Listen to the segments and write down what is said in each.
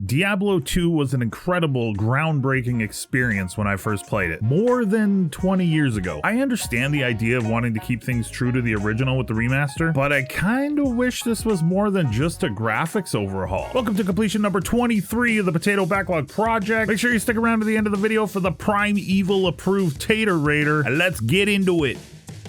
Diablo 2 was an incredible, groundbreaking experience when I first played it, more than 20 years ago. I understand the idea of wanting to keep things true to the original with the remaster, but I kinda wish this was more than just a graphics overhaul. Welcome to completion number 23 of the Potato Backlog Project. Make sure you stick around to the end of the video for the Primeval approved Tater Raider, and let's get into it.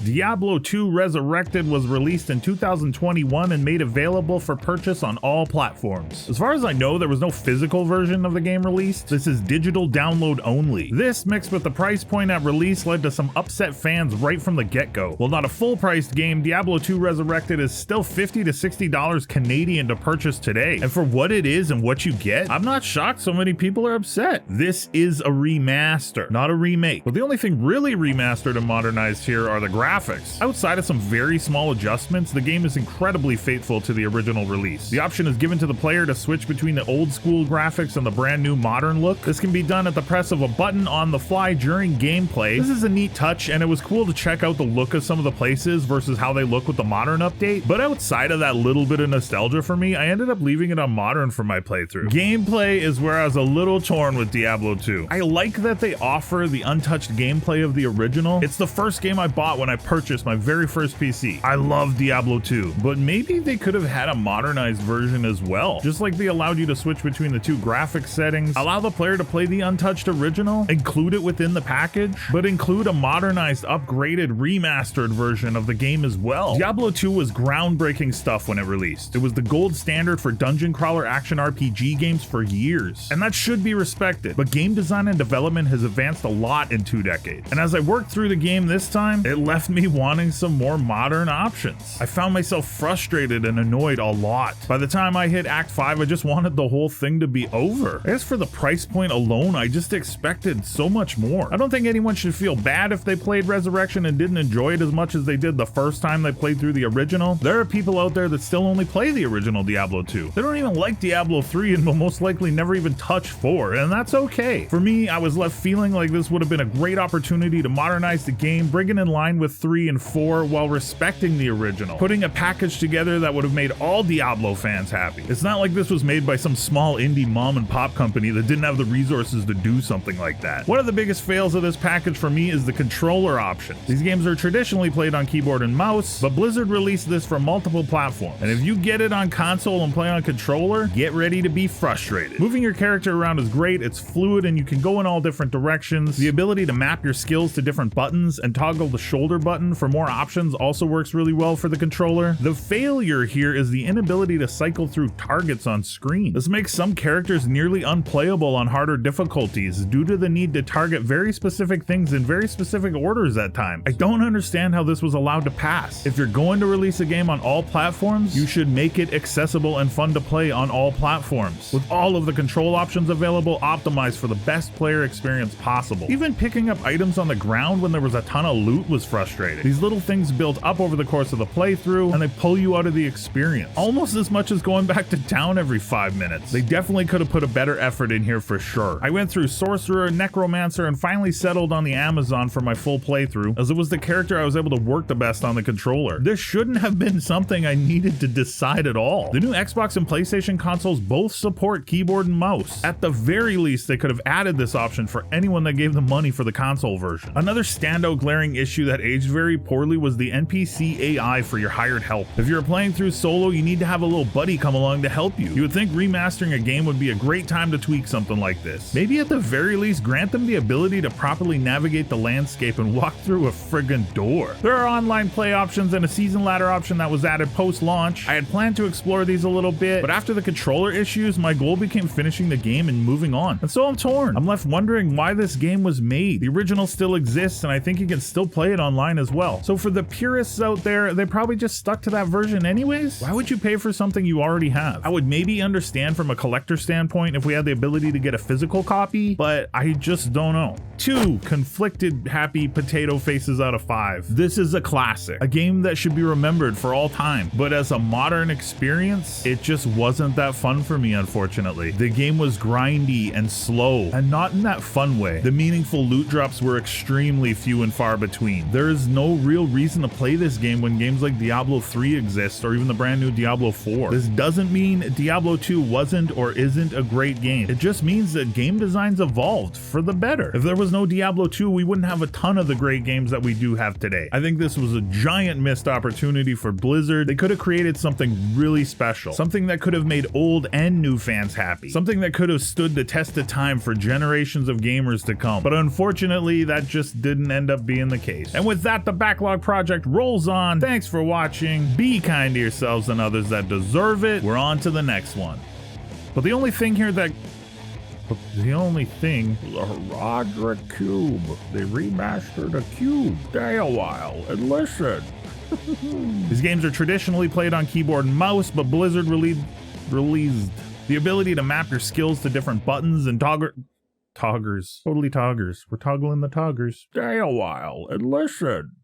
Diablo 2 Resurrected was released in 2021 and made available for purchase on all platforms. As far as I know, there was no physical version of the game released. This is digital download only. This, mixed with the price point at release, led to some upset fans right from the get-go. While not a full-priced game, Diablo 2 Resurrected is still $50 to $60 Canadian to purchase today. And for what it is and what you get, I'm not shocked so many people are upset. This is a remaster, not a remake. But the only thing really remastered and modernized here are the graphics. Outside of some very small adjustments, the game is incredibly faithful to the original release. The option is given to the player to switch between the old school graphics and the brand new modern look. This can be done at the press of a button on the fly during gameplay. This is a neat touch, and it was cool to check out the look of some of the places versus how they look with the modern update. But outside of that little bit of nostalgia for me, I ended up leaving it on modern for my playthrough. Gameplay is where I was a little torn with Diablo 2. I like that they offer the untouched gameplay of the original. It's the first game I bought when I purchased my very first PC. I love Diablo 2, but maybe they could have had a modernized version as well. Just like they allowed you to switch between the two graphics settings, allow the player to play the untouched original, include it within the package, but include a modernized, upgraded, remastered version of the game as well. Diablo 2 was groundbreaking stuff when it released. It was the gold standard for dungeon crawler action RPG games for years, and that should be respected. But game design and development has advanced a lot in 2 decades. And as I worked through the game this time, it left me wanting some more modern options. I found myself frustrated and annoyed a lot. By the time I hit Act 5, I just wanted the whole thing to be over. As for the price point alone, I just expected so much more. I don't think anyone should feel bad if they played Resurrection and didn't enjoy it as much as they did the first time they played through the original. There are people out there that still only play the original Diablo 2. They don't even like Diablo 3 and will most likely never even touch 4, and that's okay. For me, I was left feeling like this would have been a great opportunity to modernize the game, bring it in line with 3 and 4 while respecting the original, putting a package together that would have made all Diablo fans happy. It's not like this was made by some small indie mom and pop company that didn't have the resources to do something like that. One of the biggest fails of this package for me is the controller option. These games are traditionally played on keyboard and mouse, but Blizzard released this for multiple platforms, and if you get it on console and play on controller, get ready to be frustrated. Moving your character around is great, it's fluid, and you can go in all different directions. The ability to map your skills to different buttons and toggle the shoulder button for more options also works really well for the controller. The failure here is the inability to cycle through targets on screen. This makes some characters nearly unplayable on harder difficulties due to the need to target very specific things in very specific orders at times. I don't understand how this was allowed to pass. If you're going to release a game on all platforms, you should make it accessible and fun to play on all platforms, with all of the control options available optimized for the best player experience possible. Even picking up items on the ground when there was a ton of loot was frustrating. These little things build up over the course of the playthrough, and they pull you out of the experience, almost as much as going back to town every 5 minutes. They definitely could have put a better effort in here for sure. I went through Sorcerer, Necromancer, and finally settled on the Amazon for my full playthrough, as it was the character I was able to work the best on the controller. This shouldn't have been something I needed to decide at all. The new Xbox and PlayStation consoles both support keyboard and mouse. At the very least, they could have added this option for anyone that gave them money for the console version. Another standout glaring issue that aged very poorly was the NPC AI for your hired help. If you're playing through solo, you need to have a little buddy come along to help you. You would think remastering a game would be a great time to tweak something like this. Maybe at the very least, grant them the ability to properly navigate the landscape and walk through a friggin' door. There are online play options and a season ladder option that was added post-launch. I had planned to explore these a little bit, but after the controller issues, my goal became finishing the game and moving on. And so I'm torn. I'm left wondering why this game was made. The original still exists, and I think you can still play it online as well. So for the purists out there, they probably just stuck to that version anyways. Why would you pay for something you already have? I would maybe understand from a collector standpoint if we had the ability to get a physical copy, but I just don't know. 2 conflicted happy potato faces out of 5. This is a classic, a game that should be remembered for all time, but as a modern experience, it just wasn't that fun for me, unfortunately. The game was grindy and slow, and not in that fun way. The meaningful loot drops were extremely few and far between. There is was no real reason to play this game when games like Diablo 3 exist, or even the brand new Diablo 4. This doesn't mean Diablo 2 wasn't or isn't a great game. It just means that game designs evolved for the better. If there was no Diablo 2, we wouldn't have a ton of the great games that we do have today. I think this was a giant missed opportunity for Blizzard. They could have created something really special, something that could have made old and new fans happy, something that could have stood the test of time for generations of gamers to come. But unfortunately, that just didn't end up being the case. And with that, the Backlog Project rolls on. Thanks for watching. Be kind to yourselves and others that deserve it. We're on to the next one. But the only thing here that the Roderick Cube. They remastered a cube. Stay a while and listen. These games are traditionally played on keyboard and mouse, but Blizzard released the ability to map your skills to different buttons and toggers. Totally toggers. We're toggling the toggers. Stay a while and listen.